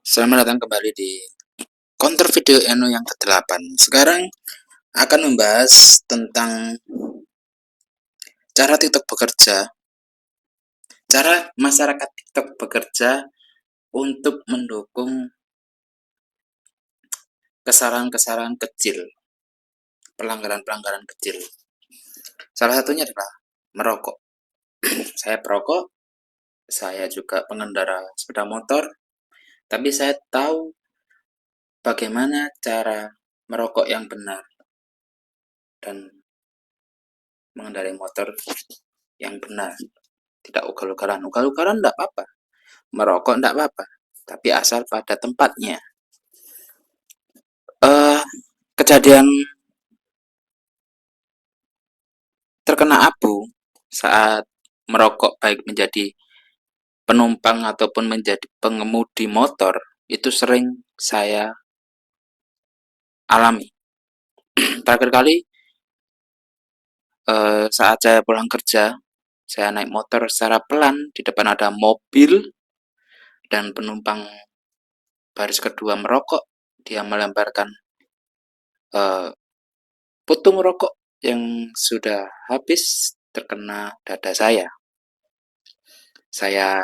Selamat datang kembali di counter video Eno yang ke-8. Sekarang akan membahas tentang cara TikTok bekerja, cara masyarakat TikTok bekerja untuk mendukung kesalahan-kesalahan kecil, pelanggaran-pelanggaran kecil. Salah satunya adalah merokok. Saya perokok, saya juga pengendara sepeda motor, tapi saya tahu bagaimana cara merokok yang benar dan mengendarai motor yang benar. Tidak ugal-ugalan. Ugal-ugalan tidak apa-apa. Merokok tidak apa-apa. Tapi asal pada tempatnya. Kejadian terkena abu saat merokok, baik menjadi penumpang ataupun menjadi pengemudi motor, itu sering saya alami. Terakhir kali saat saya pulang kerja, saya naik motor secara pelan, di depan ada mobil dan penumpang baris kedua merokok. Dia melemparkan putung rokok yang sudah habis terkena dada saya. Saya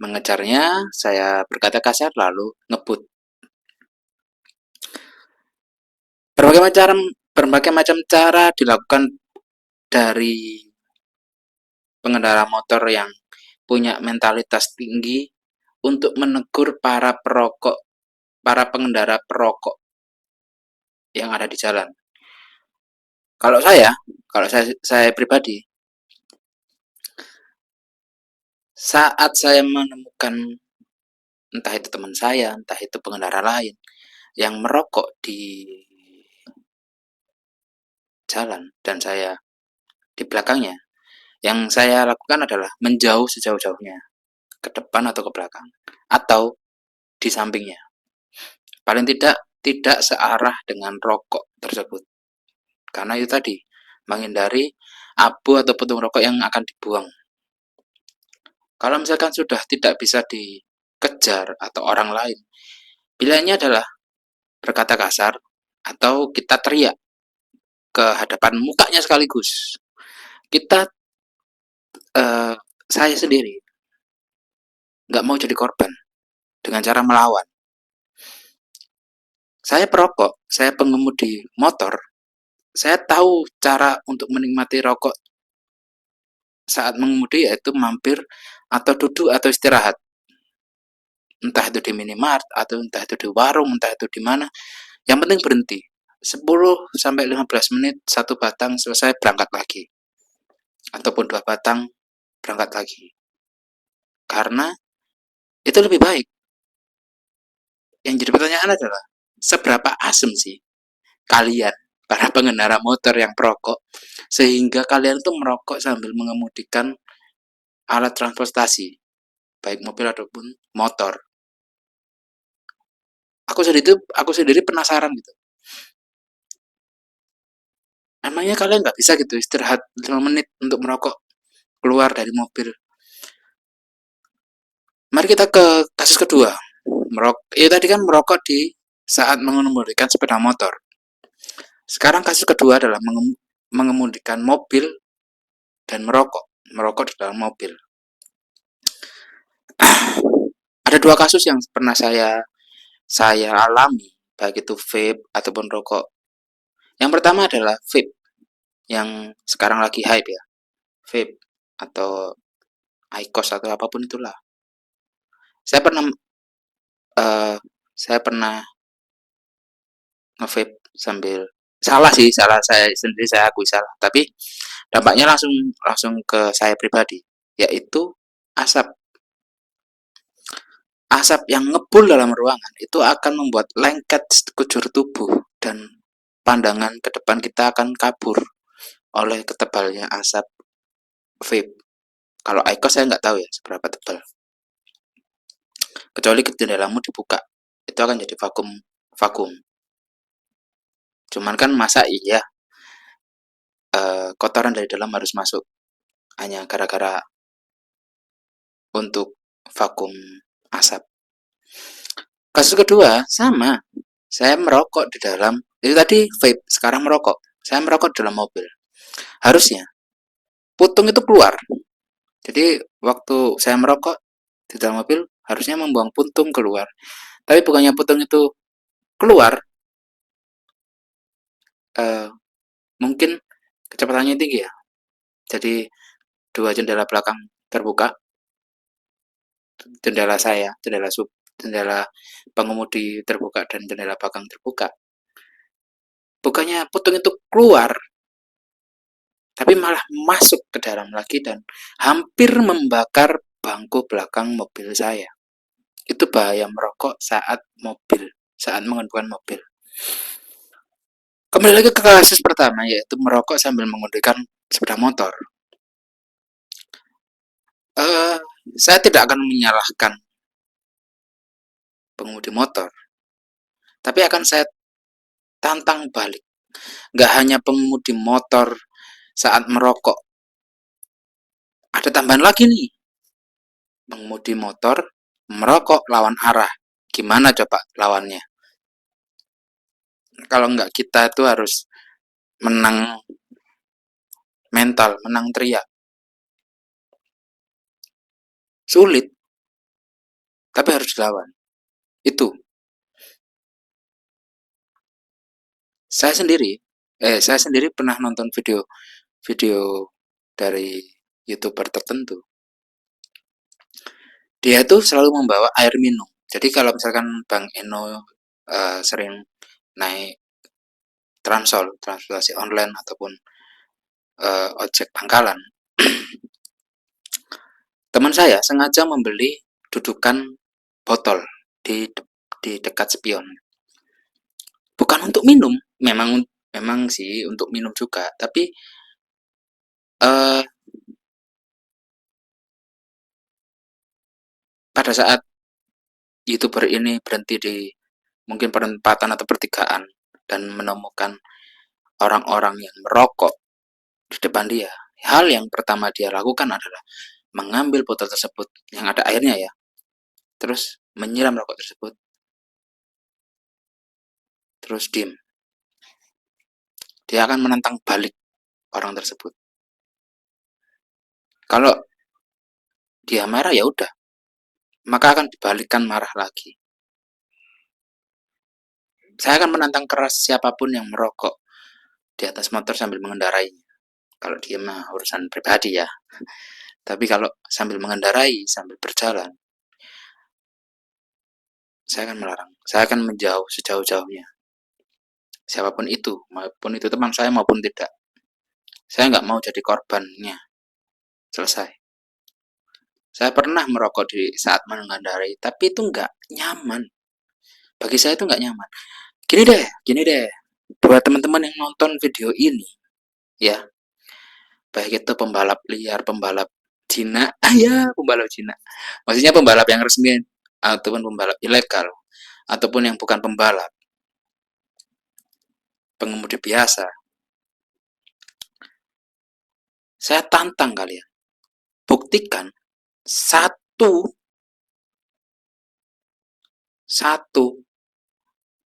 mengejarnya, saya berkata kasar lalu ngebut. Berbagai macam cara dilakukan dari pengendara motor yang punya mentalitas tinggi untuk menegur para pengendara perokok yang ada di jalan. Kalau saya pribadi, saat saya menemukan entah itu teman saya, entah itu pengendara lain yang merokok di jalan dan saya di belakangnya, yang saya lakukan adalah menjauh sejauh-jauhnya, ke depan atau ke belakang, atau di sampingnya. Paling tidak searah dengan rokok tersebut. Karena itu tadi, menghindari abu atau puntung rokok yang akan dibuang. Kalau misalkan sudah tidak bisa dikejar atau orang lain, pilihannya adalah berkata kasar atau kita teriak ke hadapan mukanya sekaligus. Saya sendiri nggak mau jadi korban dengan cara melawan. Saya perokok, saya pengemudi motor, saya tahu cara untuk menikmati rokok saat mengemudi, yaitu mampir atau duduk atau istirahat. Entah itu di minimart atau entah itu di warung, entah itu di mana. Yang penting berhenti. 10 sampai 15 menit satu batang, selesai berangkat lagi. Ataupun 2 batang berangkat lagi. Karena itu lebih baik. Yang jadi pertanyaan adalah, seberapa asem sih kalian, para pengendara motor yang perokok, sehingga kalian tuh merokok sambil mengemudikan alat transportasi, baik mobil ataupun motor. Aku sendiri penasaran gitu. Emangnya kalian nggak bisa gitu istirahat 5 menit untuk merokok keluar dari mobil? Mari kita ke kasus kedua. Tadi kan merokok di saat mengemudikan sepeda motor. Sekarang kasus kedua adalah mengemudikan mobil dan merokok di dalam mobil. Ada 2 kasus yang pernah saya alami, baik itu vape ataupun rokok. Yang pertama adalah vape, yang sekarang lagi hype ya, vape atau IQOS atau apapun itulah. Saya pernah uh, saya pernah nge-vape sambil, salah sih, salah saya sendiri, saya akui salah. Tapi dampaknya langsung langsung ke saya pribadi, yaitu asap asap yang ngebul dalam ruangan itu akan membuat lengket sekujur tubuh dan pandangan ke depan kita akan kabur oleh ketebalnya asap vape. Kalau IQOS saya nggak tahu ya seberapa tebal. Kecuali jendelamu dibuka, itu akan jadi vakum vakum. Cuman kan masa iya kotoran dari dalam harus masuk hanya gara-gara untuk vakum asap. Kasus kedua, sama. Saya merokok di dalam, itu tadi vape, sekarang merokok. Saya merokok di dalam mobil. Harusnya, putung itu keluar. Jadi, waktu saya merokok di dalam mobil, harusnya membuang puntung keluar. Tapi bukannya putung itu keluar, eh, mungkin kecepatannya tinggi ya. Jadi, dua jendela belakang terbuka, jendela saya, jendela pengemudi terbuka dan jendela belakang terbuka. Bukannya putung itu keluar, tapi malah masuk ke dalam lagi dan hampir membakar bangku belakang mobil saya. Itu bahaya merokok saat mengemudikan mobil. Kembali lagi ke kasus pertama, yaitu merokok sambil mengemudikan sepeda motor. Eh, saya tidak akan menyalahkan pengemudi motor, tapi akan saya tantang balik. Gak hanya pengemudi motor saat merokok, ada tambahan lagi nih. Pengemudi motor merokok lawan arah. Gimana coba lawannya? Kalau nggak kita itu harus menang mental, menang teriak. Sulit, tapi harus dilawan. Itu. Saya sendiri pernah nonton video dari YouTuber tertentu. Dia itu selalu membawa air minum. Jadi kalau misalkan Bang Eno sering naik Transol, transportasi online ataupun ojek pangkalan, teman saya sengaja membeli dudukan botol di dekat spion. Bukan untuk minum, memang sih untuk minum juga, tapi eh, pada saat YouTuber ini berhenti di mungkin perempatan atau pertigaan dan menemukan orang-orang yang merokok di depan dia, hal yang pertama dia lakukan adalah mengambil botol tersebut yang ada airnya ya, terus menyiram rokok tersebut, terus diem. Dia akan menentang balik orang tersebut. Kalau dia marah ya udah, maka akan dibalikkan marah lagi. Saya akan menantang keras siapapun yang merokok di atas motor sambil mengendarai. Kalau dia mah urusan pribadi ya. Tapi kalau sambil mengendarai, sambil berjalan, saya akan melarang. Saya akan menjauh sejauh-jauhnya. Siapapun itu, maupun itu teman saya maupun tidak. Saya nggak mau jadi korbannya. Selesai. Saya pernah merokok di saat mengendarai, tapi itu nggak nyaman. Bagi saya itu nggak nyaman. Gini deh. Buat teman-teman yang nonton video ini, ya, baik itu pembalap liar, pembalap Cina, ya pembalap Cina. Maksudnya pembalap yang resmi ataupun pembalap ilegal ataupun yang bukan pembalap, pengemudi biasa. Saya tantang kalian. Buktikan satu satu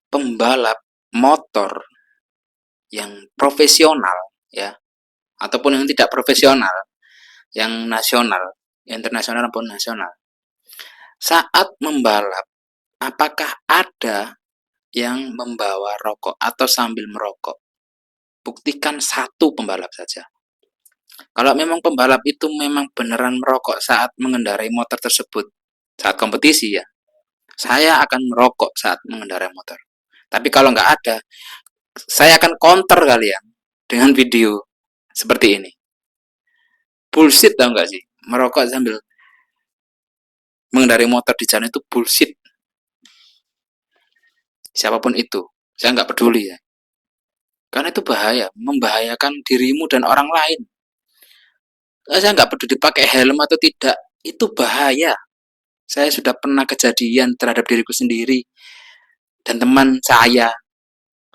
pembalap motor yang profesional ya ataupun yang tidak profesional, yang nasional, internasional maupun nasional. Saat membalap, apakah ada yang membawa rokok atau sambil merokok? Buktikan satu pembalap saja. Kalau memang pembalap itu memang beneran merokok saat mengendarai motor tersebut, saat kompetisi ya, saya akan merokok saat mengendarai motor. Tapi kalau nggak ada, saya akan counter kalian dengan video seperti ini. Bullshit tau nggak sih? Merokok sambil mengendarai motor di jalan itu bullshit. Siapapun itu, saya nggak peduli ya. Karena itu bahaya, membahayakan dirimu dan orang lain. Saya nggak peduli pakai helm atau tidak, itu bahaya. Saya sudah pernah kejadian terhadap diriku sendiri dan teman saya,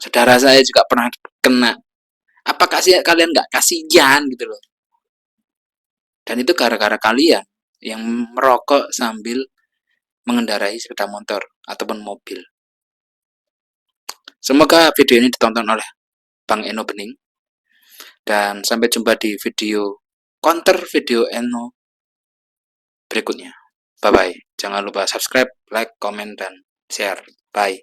saudara saya juga pernah kena. Apakah sih kalian nggak kasihan gitu loh? Dan itu gara-gara kalian yang merokok sambil mengendarai sepeda motor ataupun mobil. Semoga video ini ditonton oleh Bang Eno Bening, dan sampai jumpa di video counter video Eno berikutnya. Bye bye. Jangan lupa subscribe, like, komen, dan share. Bye.